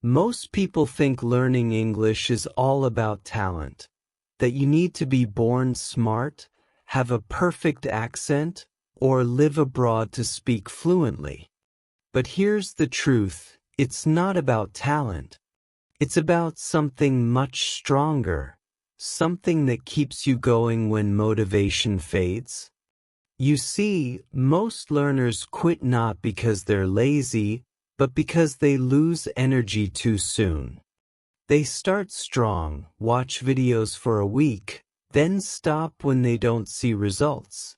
Most people think learning English is all about talent, that you need to be born smart, have a perfect accent, or live abroad to speak fluently. But here's the truth, it's not about talent. It's about something much stronger, something that keeps you going when motivation fades. You see, most learners quit not because they're lazy, but because they lose energy too soon. They start strong, watch videos for a week, then stop when they don't see results.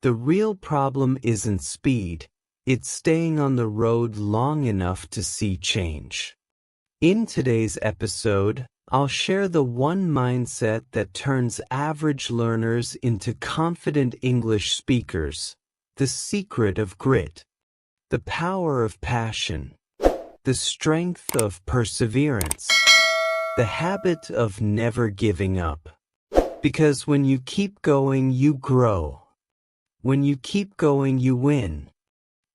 The real problem isn't speed, it's staying on the road long enough to see change. In today's episode, I'll share the one mindset that turns average learners into confident English speakers, the secret of grit, the power of passion, the strength of perseverance, the habit of never giving up. Because when you keep going, you grow. When you keep going, you win.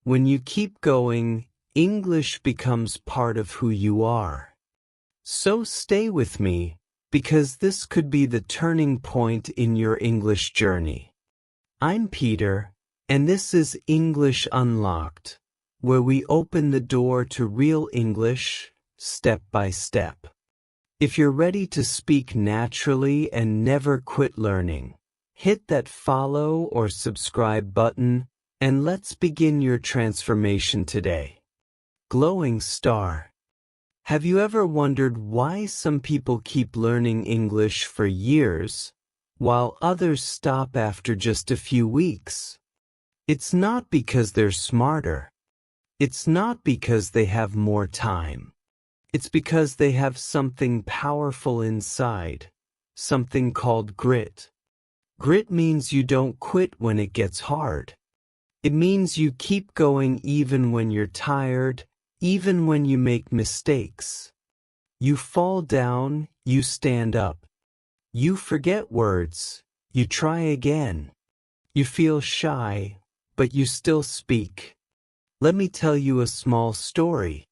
When you keep going, English becomes part of who you are. So stay with me, because this could be the turning point in your English journey. I'm Peter, and this is English Unlocked, where we open the door to real English, step by step. If you're ready to speak naturally and never quit learning, hit that follow or subscribe button, and let's begin your transformation today. Glowing star. Have you ever wondered why some people keep learning English for years, while others stop after just a few weeks? It's not because they're smarter. It's not because they have more time. It's because they have something powerful inside, something called grit. Grit means you don't quit when it gets hard. It means you keep going even when you're tired, even when you make mistakes. You fall down, you stand up. You forget words, you try again. You feel shy, but you still speak. Let me tell you a small story.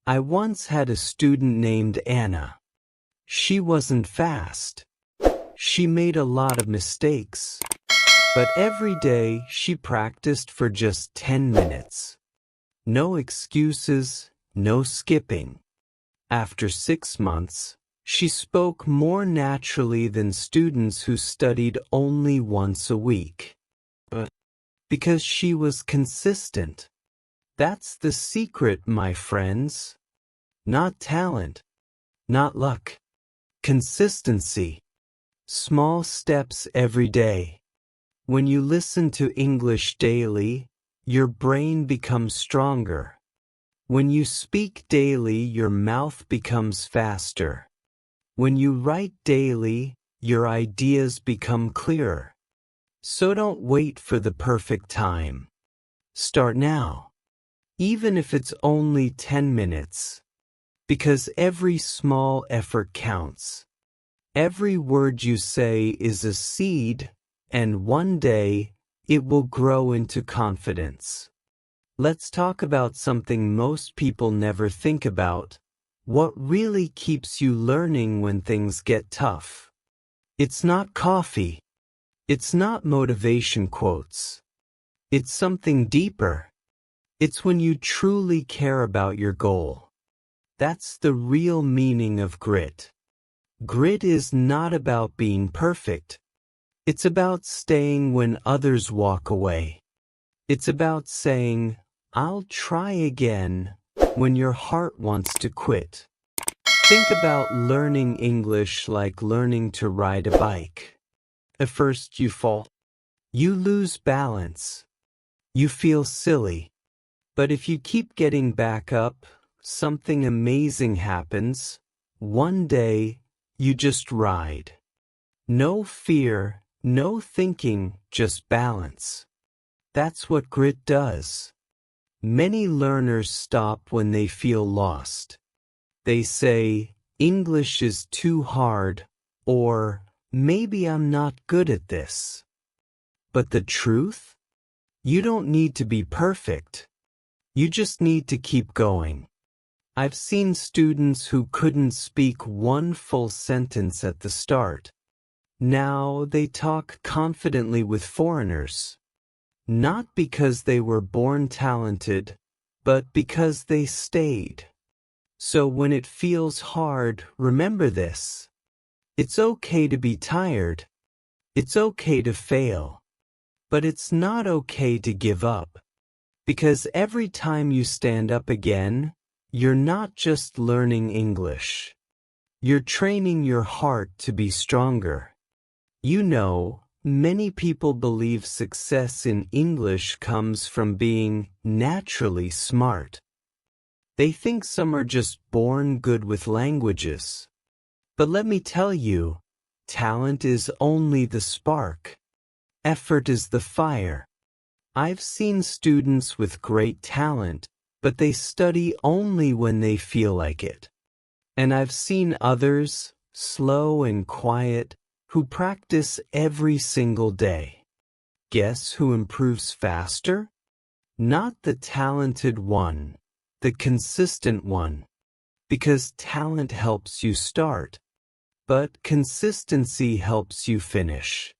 I once had a student named Anna. She wasn't fast. She made a lot of mistakes. But every day she practiced for just 10 minutes. No excuses, no skipping. After 6 months, she spoke more naturally than students who studied only once a week. But because she was consistent. That's the secret, my friends. Not talent, not luck. Consistency. Small steps every day. When you listen to English daily, your brain becomes stronger. When you speak daily, your mouth becomes faster. When you write daily, your ideas become clearer. So don't wait for the perfect time. Start now. Even if it's only 10 minutes. Because every small effort counts. Every word you say is a seed, and one day, it will grow into confidence. Let's talk about something most people never think about. What really keeps you learning when things get tough? It's not coffee. It's not motivation quotes. It's something deeper. It's when you truly care about your goal. That's the real meaning of grit. Grit is not about being perfect. It's about staying when others walk away. It's about saying, I'll try again, when your heart wants to quit. Think about learning English like learning to ride a bike. At first you fall. You lose balance. You feel silly. But if you keep getting back up, something amazing happens. One day, you just ride. No fear, no thinking, just balance. That's what grit does. Many learners stop when they feel lost. They say, English is too hard, or maybe I'm not good at this. But the truth? You don't need to be perfect. You just need to keep going. I've seen students who couldn't speak one full sentence at the start. Now they talk confidently with foreigners. Not because they were born talented, but because they stayed. So when it feels hard, remember this. It's okay to be tired. It's okay to fail. But it's not okay to give up. Because every time you stand up again, you're not just learning English. You're training your heart to be stronger. You know, many people believe success in English comes from being naturally smart. They think some are just born good with languages. But let me tell you, talent is only the spark. Effort is the fire. I've seen students with great talent, but they study only when they feel like it. And I've seen others, slow and quiet, who practice every single day. Guess who improves faster? Not the talented one, the consistent one. Because talent helps you start, but consistency helps you finish.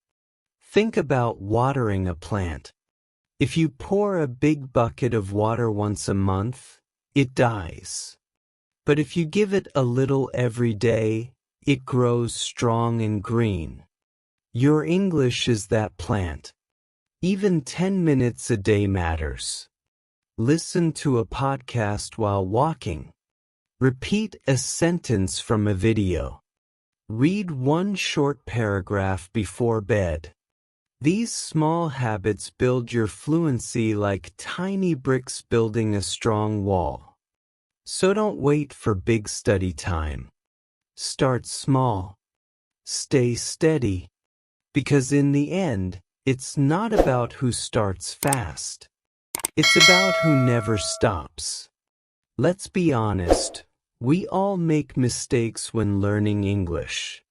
Think about watering a plant. If you pour a big bucket of water once a month, it dies. But if you give it a little every day, it grows strong and green. Your English is that plant. Even 10 minutes a day matters. Listen to a podcast while walking. Repeat a sentence from a video. Read one short paragraph before bed. These small habits build your fluency like tiny bricks building a strong wall. So don't wait for big study time. Start small. Stay steady. Because in the end, it's not about who starts fast. It's about who never stops. Let's be honest, we all make mistakes when learning English.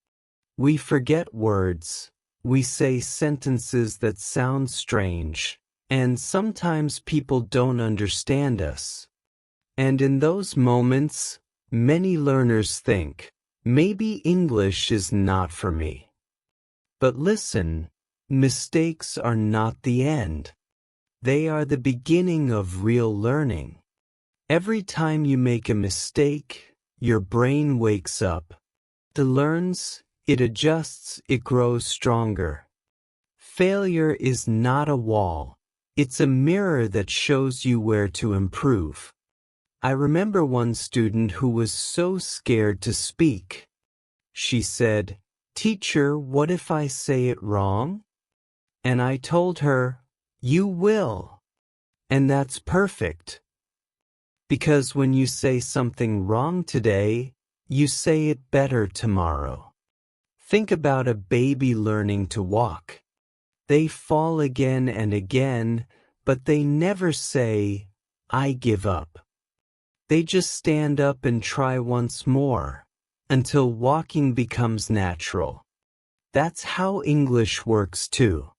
We forget words. We say sentences that sound strange, and sometimes people don't understand us. And in those moments, many learners think, maybe English is not for me. But listen, mistakes are not the end. They are the beginning of real learning. Every time you make a mistake, your brain wakes up. It learns, it adjusts, it grows stronger. Failure is not a wall. It's a mirror that shows you where to improve. I remember one student who was so scared to speak. She said, "Teacher, what if I say it wrong?" And I told her, "You will." And that's perfect. Because when you say something wrong today, you say it better tomorrow. Think about a baby learning to walk. They fall again and again, but they never say, "I give up." They just stand up and try once more, until walking becomes natural. That's how English works too.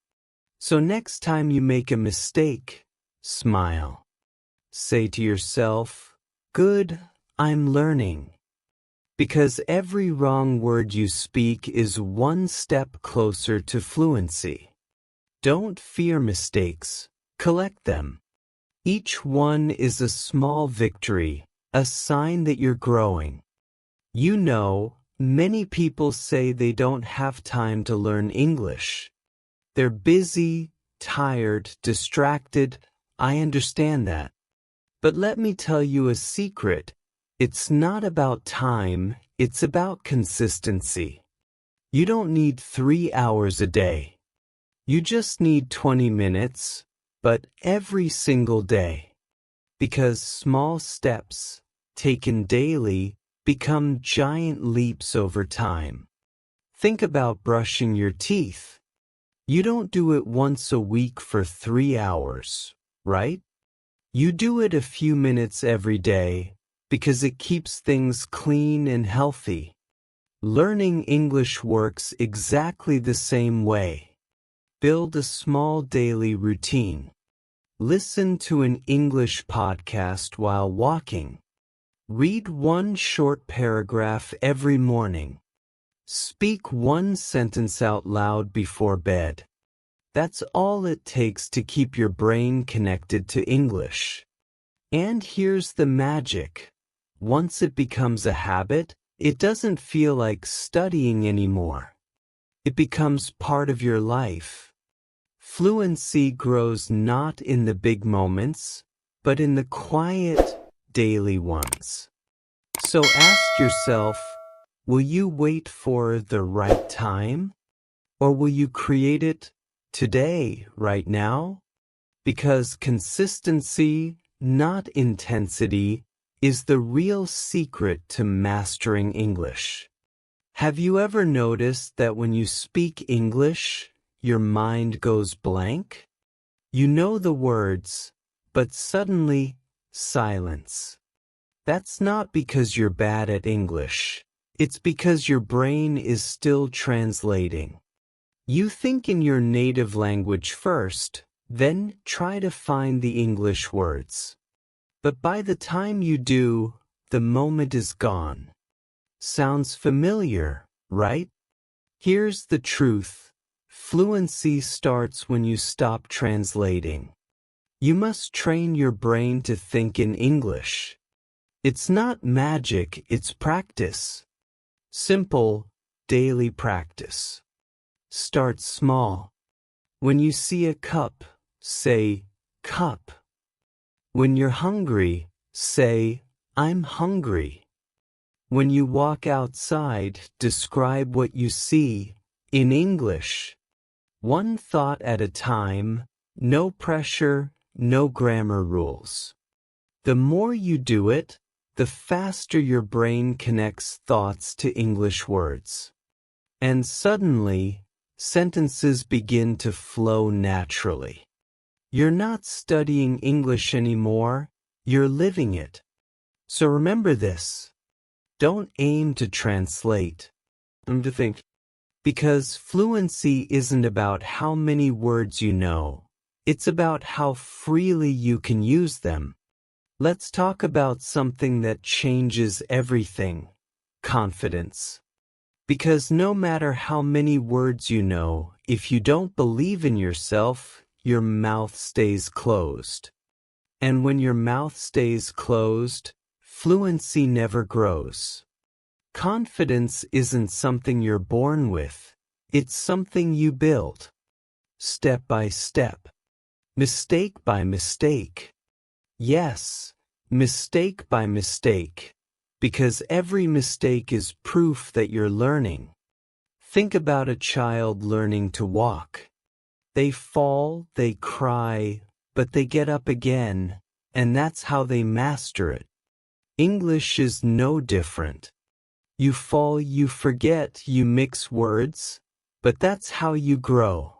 So next time you make a mistake, smile. Say to yourself, "Good, I'm learning." Because every wrong word you speak is one step closer to fluency. Don't fear mistakes, collect them. Each one is a small victory, a sign that you're growing. You know, many people say they don't have time to learn English. They're busy, tired, distracted. I understand that. But let me tell you a secret. It's not about time, it's about consistency. You don't need 3 hours a day. You just need 20 minutes, but every single day. Because small steps, taken daily, become giant leaps over time. Think about brushing your teeth. You don't do it once a week for 3 hours, right? You do it a few minutes every day, because it keeps things clean and healthy. Learning English works exactly the same way. Build a small daily routine. Listen to an English podcast while walking. Read one short paragraph every morning. Speak one sentence out loud before bed. That's all it takes to keep your brain connected to English. And here's the magic. Once it becomes a habit, it doesn't feel like studying anymore. It becomes part of your life. Fluency grows not in the big moments, but in the quiet, daily ones. So ask yourself, will you wait for the right time? Or will you create it today, right now? Because consistency, not intensity, is the real secret to mastering English. Have you ever noticed that when you speak English, your mind goes blank? You know the words, but suddenly, silence. That's not because you're bad at English. It's because your brain is still translating. You think in your native language first, then try to find the English words. But by the time you do, the moment is gone. Sounds familiar, right? Here's the truth. Fluency starts when you stop translating. You must train your brain to think in English. It's not magic, it's practice. Simple, daily practice. Start small. When you see a cup, say, cup. When you're hungry, say, I'm hungry. When you walk outside, describe what you see, in English. One thought at a time, no pressure, no grammar rules. The more you do it, the faster your brain connects thoughts to English words. And suddenly, sentences begin to flow naturally. You're not studying English anymore, you're living it. So remember this. Don't aim to translate. To think. Because fluency isn't about how many words you know. It's about how freely you can use them. Let's talk about something that changes everything. Confidence. Because no matter how many words you know, if you don't believe in yourself, your mouth stays closed. And when your mouth stays closed, fluency never grows. Confidence isn't something you're born with. It's something you build. Step by step. Mistake by mistake. Yes, mistake by mistake. Because every mistake is proof that you're learning. Think about a child learning to walk. They fall, they cry, but they get up again, and that's how they master it. English is no different. You fall, you forget, you mix words, but that's how you grow.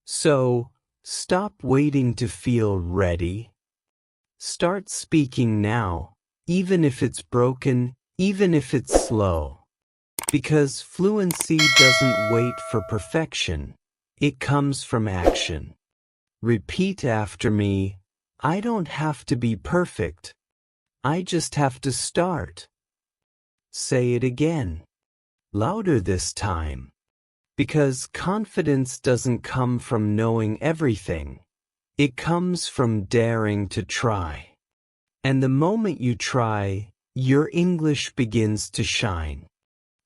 So, stop waiting to feel ready. Start speaking now, even if it's broken, even if it's slow. Because fluency doesn't wait for perfection. It comes from action. Repeat after me. I don't have to be perfect. I just have to start. Say it again. Louder this time. Because confidence doesn't come from knowing everything. It comes from daring to try. And the moment you try, your English begins to shine.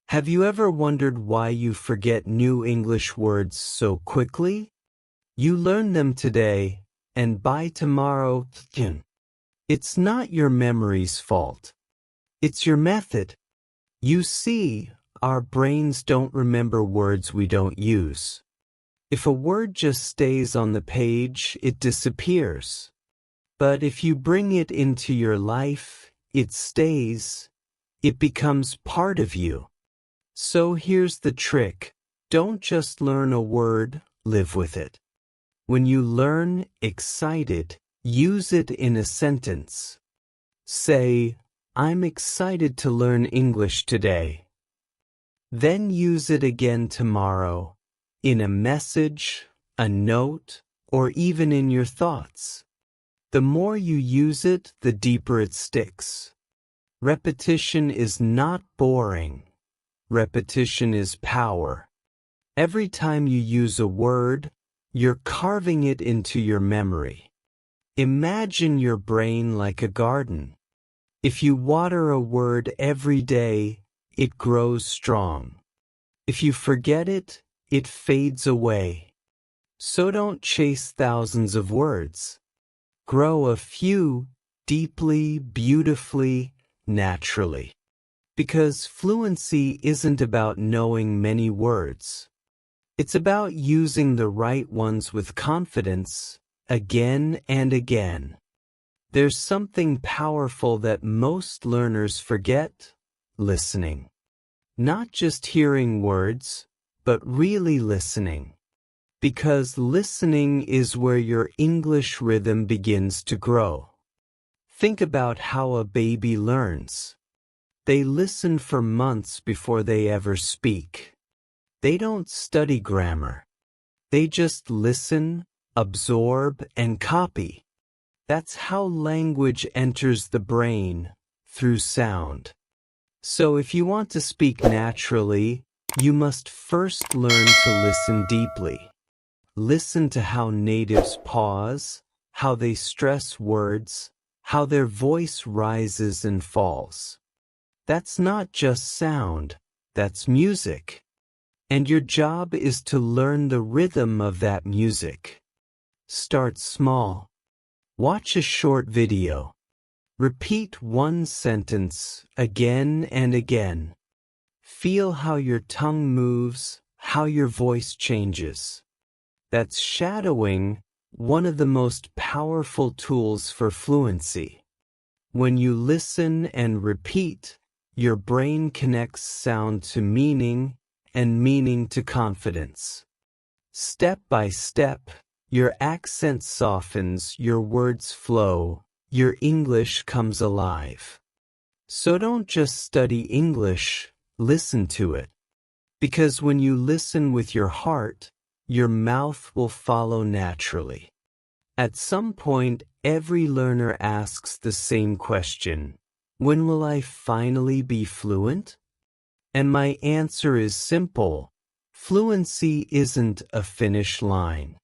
Have you ever wondered why you forget new English words so quickly? You learn them today, and by tomorrow, it's not your memory's fault. It's your method. You see, our brains don't remember words we don't use. If a word just stays on the page, it disappears. But if you bring it into your life, it stays. It becomes part of you. So here's the trick. Don't just learn a word, live with it. When you learn excited, use it in a sentence. Say, I'm excited to learn English today. Then use it again tomorrow, in a message, a note, or even in your thoughts. The more you use it, the deeper it sticks. Repetition is not boring. Repetition is power. Every time you use a word, you're carving it into your memory. Imagine your brain like a garden. If you water a word every day, it grows strong. If you forget it, it fades away. So don't chase thousands of words. Grow a few deeply, beautifully, naturally. Because fluency isn't about knowing many words. It's about using the right ones with confidence, again and again. There's something powerful that most learners forget: listening. Not just hearing words, but really listening. Because listening is where your English rhythm begins to grow. Think about how a baby learns. They listen for months before they ever speak. They don't study grammar. They just listen, absorb, and copy. That's how language enters the brain, through sound. So if you want to speak naturally, you must first learn to listen deeply. Listen to how natives pause, how they stress words, how their voice rises and falls. That's not just sound, that's music. And your job is to learn the rhythm of that music. Start small. Watch a short video. Repeat one sentence again and again. Feel how your tongue moves, how your voice changes. That's shadowing, one of the most powerful tools for fluency. When you listen and repeat, your brain connects sound to meaning, and meaning to confidence. Step by step, your accent softens, your words flow, your English comes alive. So don't just study English, listen to it. Because when you listen with your heart, your mouth will follow naturally. At some point, every learner asks the same question: when will I finally be fluent? And my answer is simple: fluency isn't a finish line.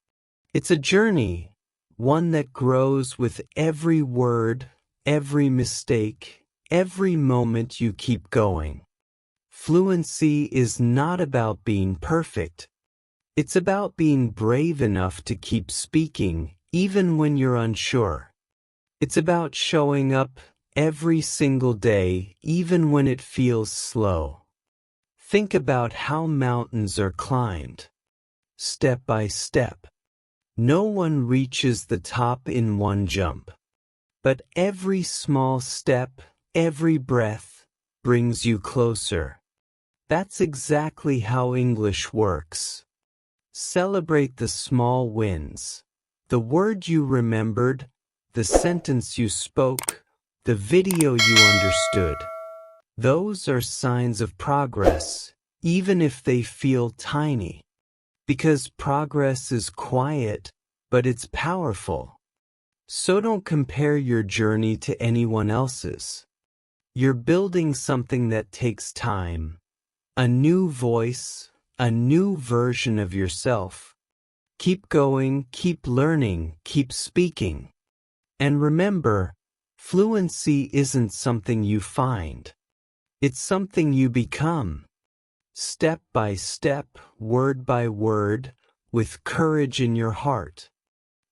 It's a journey, one that grows with every word, every mistake, every moment you keep going. Fluency is not about being perfect. It's about being brave enough to keep speaking, even when you're unsure. It's about showing up every single day, even when it feels slow. Think about how mountains are climbed, step by step. No one reaches the top in one jump. But every small step, every breath, brings you closer. That's exactly how English works. Celebrate the small wins. The word you remembered, the sentence you spoke, the video you understood. Those are signs of progress, even if they feel tiny. Because progress is quiet, but it's powerful. So don't compare your journey to anyone else's. You're building something that takes time. A new voice, a new version of yourself. Keep going, keep learning, keep speaking. And remember, fluency isn't something you find. It's something you become. Step by step, word by word, with courage in your heart.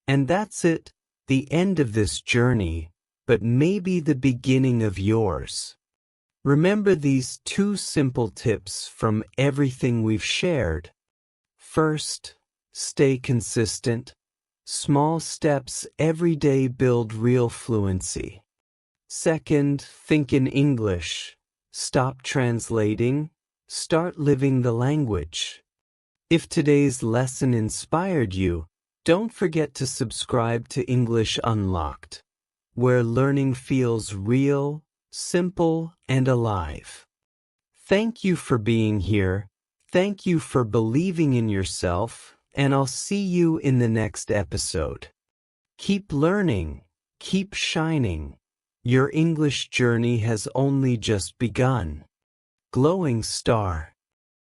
And that's it, the end of this journey, but maybe the beginning of yours. Remember these 2 simple tips from everything we've shared. First, stay consistent. Small steps every day build real fluency. Second, think in English. Stop translating. Start living the language. If today's lesson inspired you, don't forget to subscribe to English Unlocked, where learning feels real, simple, and alive. Thank you for being here. Thank you for believing in yourself, and I'll see you in the next episode. Keep learning, keep shining. Your English journey has only just begun. Glowing star.